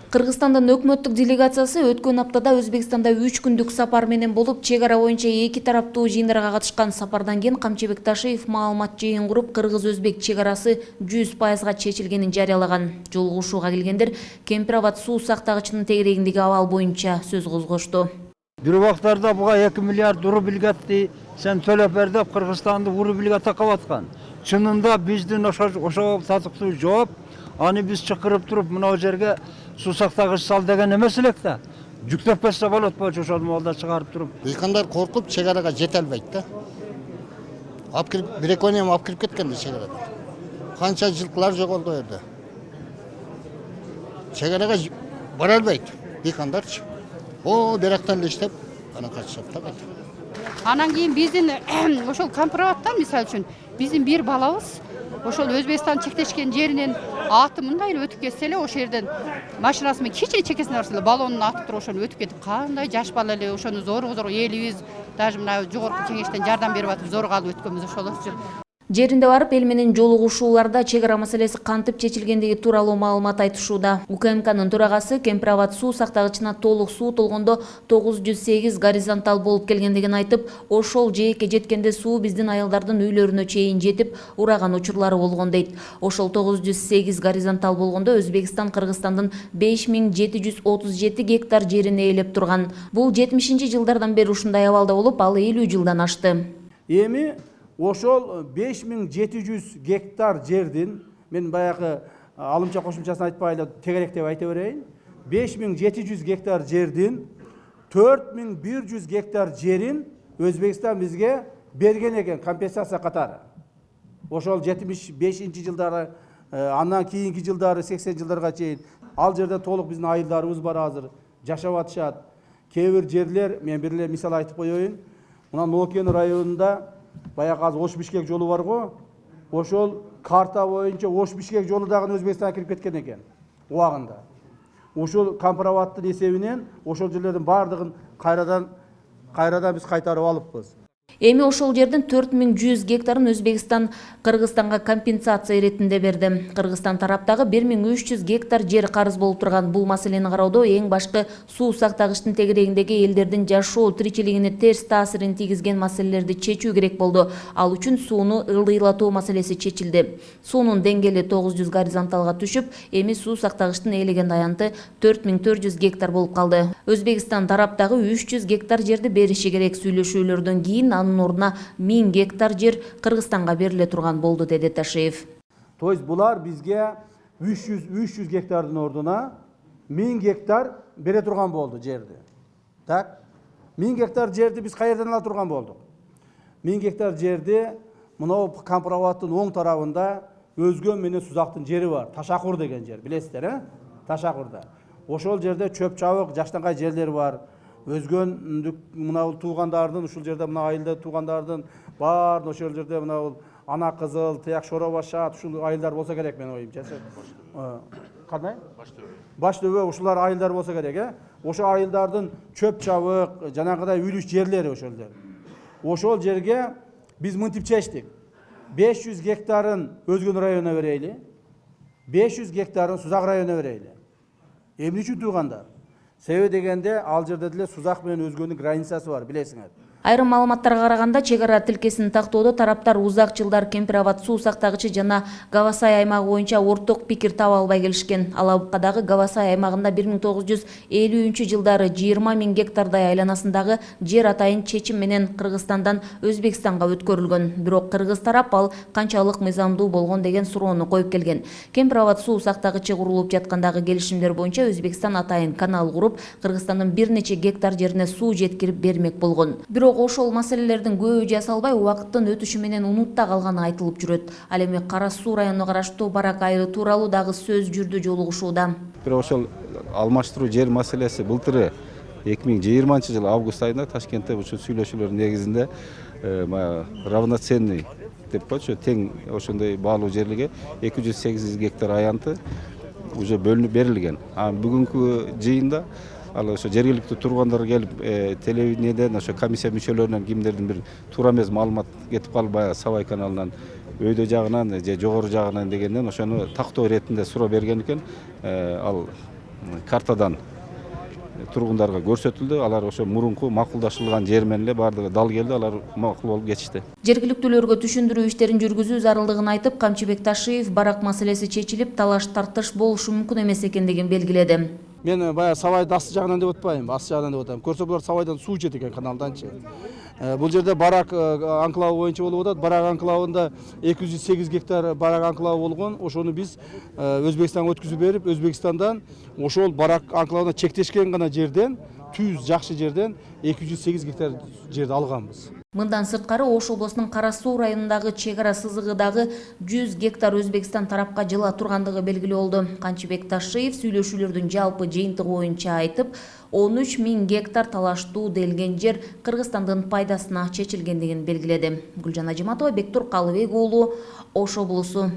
Кыргызстандын өкмөттүк делегациясы өткөн аптада Өзбекстанда 3 күндүк сапар менен болуп, чек ара боюнча эки тараптуу жыйындарга катышкан. Сапардан кийин Камчыбек Ташиев маалымат жыйын куруп, кыргыз-өзбек чек арасы 100% чечилгенин жарыялаган. Жолугушууга келгендер Кемпир-Абад суу сактагычынын тегерегиндеги абал боюнча сөз козгошту. Бир убактарда буга 2 миллиард рубль кетти. Sen төлөп бер деп Кыргызстанды рубльга такап аткан. Чынында биздин ошо татыктуу жооп, аны биз чакырып туруп мына жерге суу сактагыч сал деген эмес элек да. Жүктөп берсе болот болчу ошол молда чыгарып туруп. Дыйкандар коркуп чек арага жете албайт да. Алып кирип бир экөөнү эми алып кирип кеткен да чек арада. Канча жылкылар жоголду жерде. Чек арага бара албайт дыйкандарчы. О, берактан эле иштеп, анан качышат да. Анан кийин биздин ошол Кампир-Абадтан мисалы үчүн биздин бир балабыз ошол Өзбекстан чектешкен жеринен аты мындай эле өтүп кетсе эле ошол жерден машинасы менен кичине чекесине барса эле баллонун атып туруп ошону өтүп кетип, кандай жаш бала эле ошону зорго элибиз даже мына жогорку кеңештен жардам берип атып зорго алып өткөнбүз ошолорчу. Жеринде барып, эл менен жолугушууларда чек ара маселеси кантип чечилгендиги тууралуу маалымат айтышууда. УКМКнын төрагасы Кемпир-Абад суу сактагычына толук суу толгондо 908 горизонтал болуп келгендигин айтып, ошол жээкке жеткенде суу биздин аялдардын үйлөрүнө чейин жетип, ураган учурлары болгон дейт. Ошол 908 горизонтал болгондо Өзбекстан Кыргызстандын 5737 гектар жерин ээлеп турган. Бул 70-жылдардан бери ушундай абалда болуп, ал 50 жылдан ашты. Эми ошол 5700 гектар жердин, мен баягы алымча кошумчасын айтпай эле тегерек деп айта берейин. 5700 гектар жердин 4100 гектар жерин Өзбекстан бизге берген экен компенсация катары. Ошол 75-жылдары, андан кийинки жылдары 80-жылдарга чейин ал жерде толук биздин айылдарыбыз бар азыр, жашап атышат. Кээ бир жерлер, мен бир эле мисал айтып коеюн. Мына Нокен районунда баягы азыр Ош-Бишкек жолу бар го. Ошол карта боюнча Ош-Бишкек жолу дагы Өзбекстанга кирип кеткен экен убагында. Ошол Кампир-Абадтын эсебинен ошол жерлердин бардыгын кайрадан биз кайтарып алыппыз. Эми ошол жердин 4100 гектарын Өзбекстан Кыргызстанга компенсация иретинде берди. Кыргызстан тараптагы 1300 гектар жер карыз болуп турган. Бул маселени кароодо эң башкы суу сактагычтын тегерегиндеги элдердин жашоо тиричилигине терс таасирин тийгизген маселелерди чечүү керек болду. Ал үчүн сууну ылдыйлатуу маселеси чечилди. Суунун деңгээли 900 горизонталга түшүп, эми суу сактагычтын ээлеген аянты 4400 гектар болуп калды. Өзбекстан тараптагы 300 гектар жерди бериши керек. Сүйлөшүүлөрдөн кийин анын ордуна 1000 гектар жер Кыргызстанга бериле турган болду, деди Ташиев. То есть булар бизге 300 гектардын ордуна 1000 гектар бере турган болду жерди. Так? 1000 гектар жерди биз каерден ала турган болдук? 1000 гектар жерди мына Кампир-Абадтын оң тарабында Өзгөн менен Сузактын жери бар. Ташакур деген жер, билесиздер, Ташакурда. Ошол жерде чөп чабык, жаштангай жерлер бар. Өзгөн мына туугандардын ушул жерде мына айылда туугандардын бар ошол жерде мына ана кызыл, тияк шора башат ушул айылдар болсо керек менин оюмча. Кандай? Баш төбө ушулар айылдар болсо керек, Ошо айылдардын чөп чабык, жанагыдай үйлүш жерлери ошолдор. Ошол жерге биз мынтип чечтик. 500 гектарын Өзгөн районуна берейли. 500 гектарын Сузак районуна берейли. Эмне үчүн туугандар? Себеби дегенде ал жерде деле Сузак менен Өзгөндүн границасы бар, билесиңер. Айрым маалыматтарга караганда, чек ара тилкесин тактоодо тараптар узак жылдар Кемпир-Абад суу сактагычы жана Гавасай аймагы боюнча орток пикир таба албай келишкен. Алабыкка дагы Гавасай аймагында 1950-жылдары 20 000 гектардай айланасындагы жер атайын чечим менен Кыргызстандан Өзбекстанга өткөрүлгөн. Бирок кыргыз тарап ал канчалык мыйзамдуу болгон деген суроону коюп келген. Кемпир-Абад суу сактагычы курулуп жаткандагы келишимдер боюнча Өзбекстан атайын канал куруп, Кыргызстандын бир нече гектар жерине суу жеткирип бермек болгон. Бирок ошол маселелердин көбү жасалбай, убакыттын өтүшү менен унутта калганы айтылып жүрөт. Ал эми Кара Суу районуна караштуу Барак айылы тууралуу дагы сөз жүрдү жолугушууда. Бирок ошол алмаштыруу жер маселеси былтыры 2020-жылы август айында Ташкентте ушул сүйлөшүүлөрдүн негизинде равноценный деп коечу, тең ошондой баалуу жерлерге 208 гектар аянты уже бөлүнүп берилген. Бүгүнкү жыйында ал ошо жергиликтүү тургундар келип телевидениеден ошо комиссия мүчөлөрүнөн кимдердин бир туура эмес маалымат кетип калып, баягы Сабай каналынан өйдө жагынан же жогору жагынан дегенден ошону тактоо иретинде суроо берген экен. Ал картадан тургундарга көрсөтүлдү. Алар ошо мурунку макулдашылган жер менен эле баардыгы дал келди, алар макул болуп кетишти. Жергиликтүүлөргө түшүндүрүү иштерин жүргүзүү зарылдыгын айтып, Камчыбек Ташиев барак маселеси чечилип, талаш тартыш болушу мүмкүн эмес экендигин белгиледи. Мен баягы сабайды асты жагынан деп атпайм, асты жагынан деп атам. Көрсө булар сабайдан суу ичет экен каналданчы. Бул жерде барак анклавы боюнча болуп атат. Барак анклавында 208 гектар барак анклавы болгон. Ошону биз Өзбекстанга өткүзүп берип, Өзбекстандан ошол барак анклавына чектешкен гана жерден, түз жакшы жерден 208 гектар жерди алганбыз. Мындан сырткары Ош облусунун Кара Суу районундагы чек ара сызыгы дагы 100 гектар Өзбекстан тарапка жыла тургандыгы белгилүү болду. Камчыбек Ташиев сүйлөшүүлөрдүн жалпы жыйынтыгы боюнча айтып, 13 000 гектар талаштуу делген жер Кыргызстандын пайдасына чечилгендигин белгиледи. Гүлжан Ажиматова, Бектур Калыбек уулу, Ош облусу.